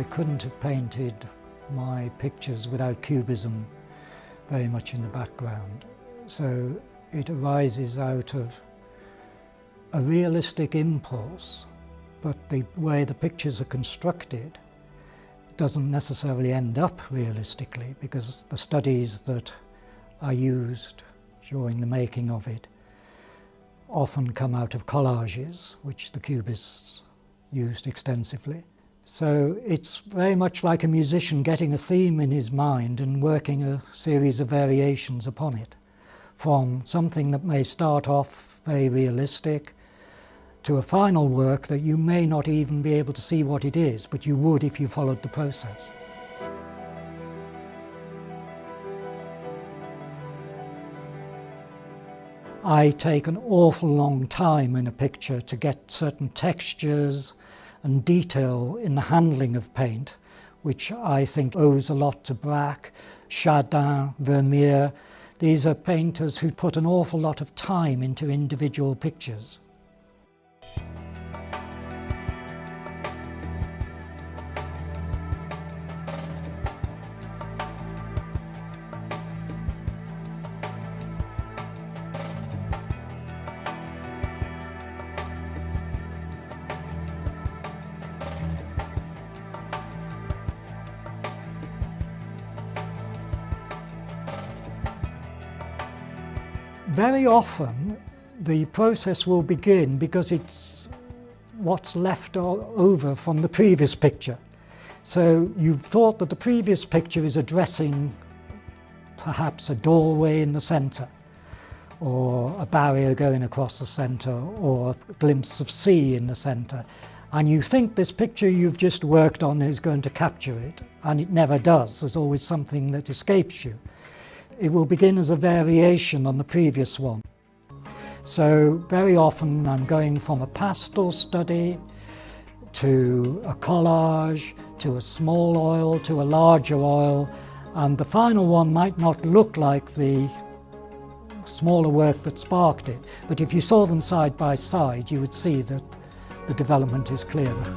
I couldn't have painted my pictures without cubism very much in the background. So it arises out of a realistic impulse, but the way the pictures are constructed doesn't necessarily end up realistically, because the studies that are used during the making of it often come out of collages, which the cubists used extensively. So it's very much like a musician getting a theme in his mind and working a series of variations upon it, from something that may start off very realistic to a final work that you may not even be able to see what it is, but you would if you followed the process. I take an awful long time in a picture to get certain textures and detail in the handling of paint, which I think owes a lot to Braque, Chardin, Vermeer. These are painters who put an awful lot of time into individual pictures. Very often the process will begin because it's what's left over from the previous picture. So you've thought that the previous picture is addressing perhaps a doorway in the centre, or a barrier going across the centre, or a glimpse of sea in the centre. And you think this picture you've just worked on is going to capture it, and it never does. There's always something that escapes you. It will begin as a variation on the previous one. So very often I'm going from a pastel study to a collage, to a small oil, to a larger oil, and the final one might not look like the smaller work that sparked it, but if you saw them side by side you would see that the development is clearer.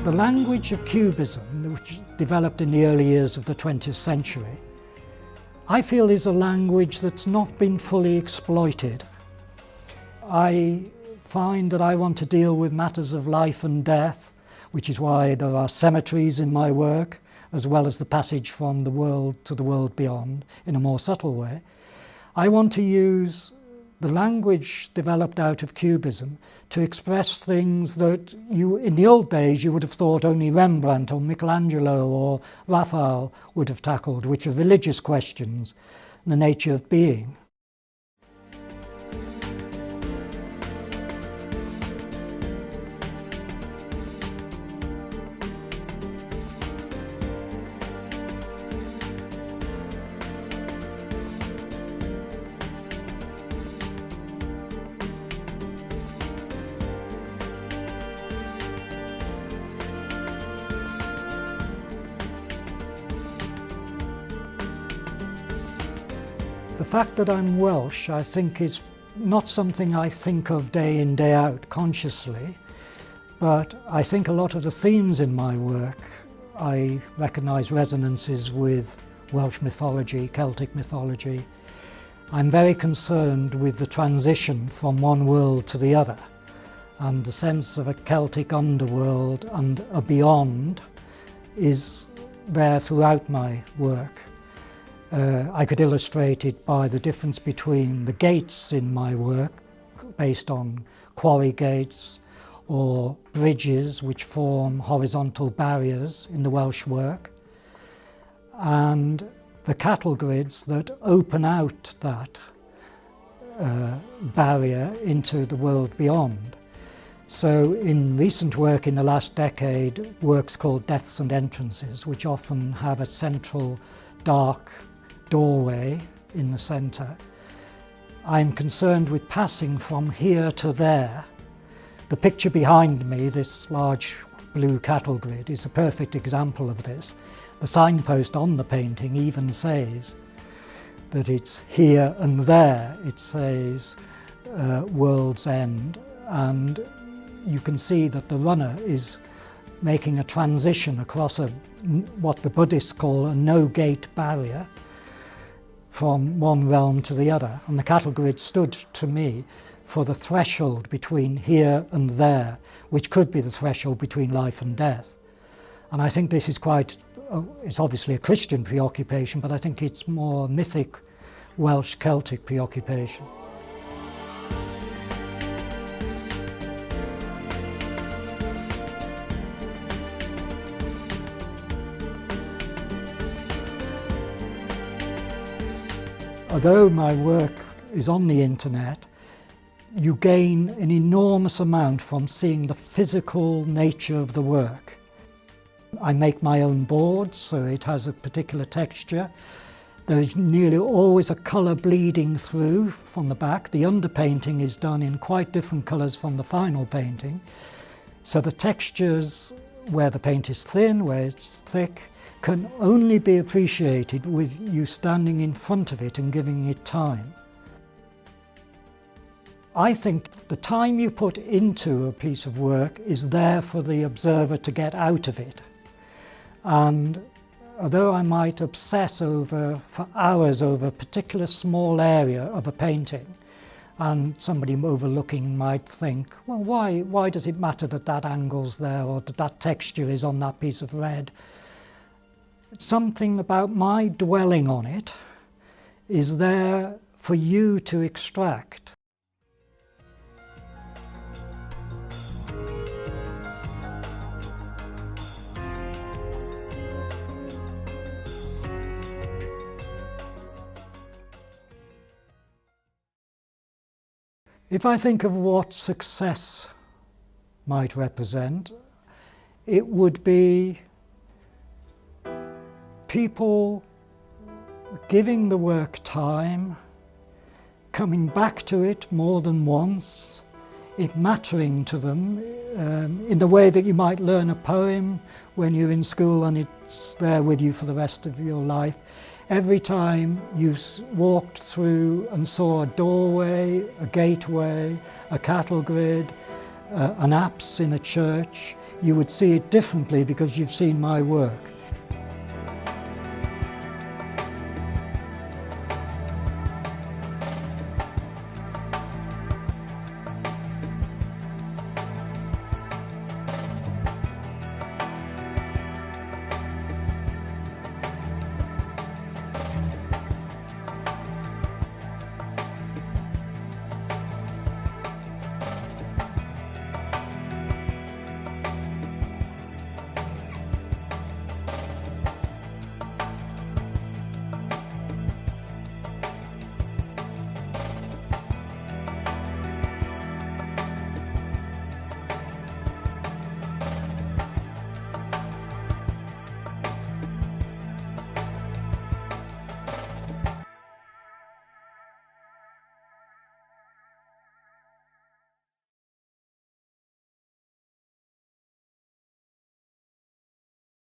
The language of cubism, which developed in the early years of the 20th century, I feel is a language that's not been fully exploited. I find that I want to deal with matters of life and death, which is why there are cemeteries in my work, as well as the passage from the world to the world beyond in a more subtle way. I want to use the language developed out of cubism to express things that in the old days you would have thought only Rembrandt or Michelangelo or Raphael would have tackled, which are religious questions, the nature of being. The fact that I'm Welsh, I think, is not something I think of day in, day out consciously, but I think a lot of the themes in my work, I recognise resonances with Welsh mythology, Celtic mythology. I'm very concerned with the transition from one world to the other, and the sense of a Celtic underworld and a beyond is there throughout my work. I could illustrate it by the difference between the gates in my work, based on quarry gates, or bridges which form horizontal barriers in the Welsh work, and the cattle grids that open out that barrier into the world beyond. So in recent work in the last decade, works called Deaths and Entrances, which often have a central dark doorway in the centre, I'm concerned with passing from here to there. The picture behind me, this large blue cattle grid is a perfect example of this. The signpost on the painting even says that it's here and there. It says World's End, and you can see that the runner is making a transition across what the Buddhists call a no-gate barrier from one realm to the other. And the cattle grid stood to me for the threshold between here and there, which could be the threshold between life and death. And I think this is it's obviously a Christian preoccupation, but I think it's more mythic Welsh Celtic preoccupation. Although my work is on the internet, you gain an enormous amount from seeing the physical nature of the work. I make my own boards, so it has a particular texture. There's nearly always a colour bleeding through from the back. The underpainting is done in quite different colours from the final painting. So the textures, where the paint is thin, where it's thick, can only be appreciated with you standing in front of it and giving it time. I think the time you put into a piece of work is there for the observer to get out of it. And although I might obsess for hours over a particular small area of a painting, and somebody overlooking might think, well, why does it matter that that angle's there or that that texture is on that piece of red? Something about my dwelling on it is there for you to extract. If I think of what success might represent, it would be people giving the work time, coming back to it more than once, it mattering to them in the way that you might learn a poem when you're in school and it's there with you for the rest of your life. Every time you walked through and saw a doorway, a gateway, a cattle grid, an apse in a church, you would see it differently because you've seen my work.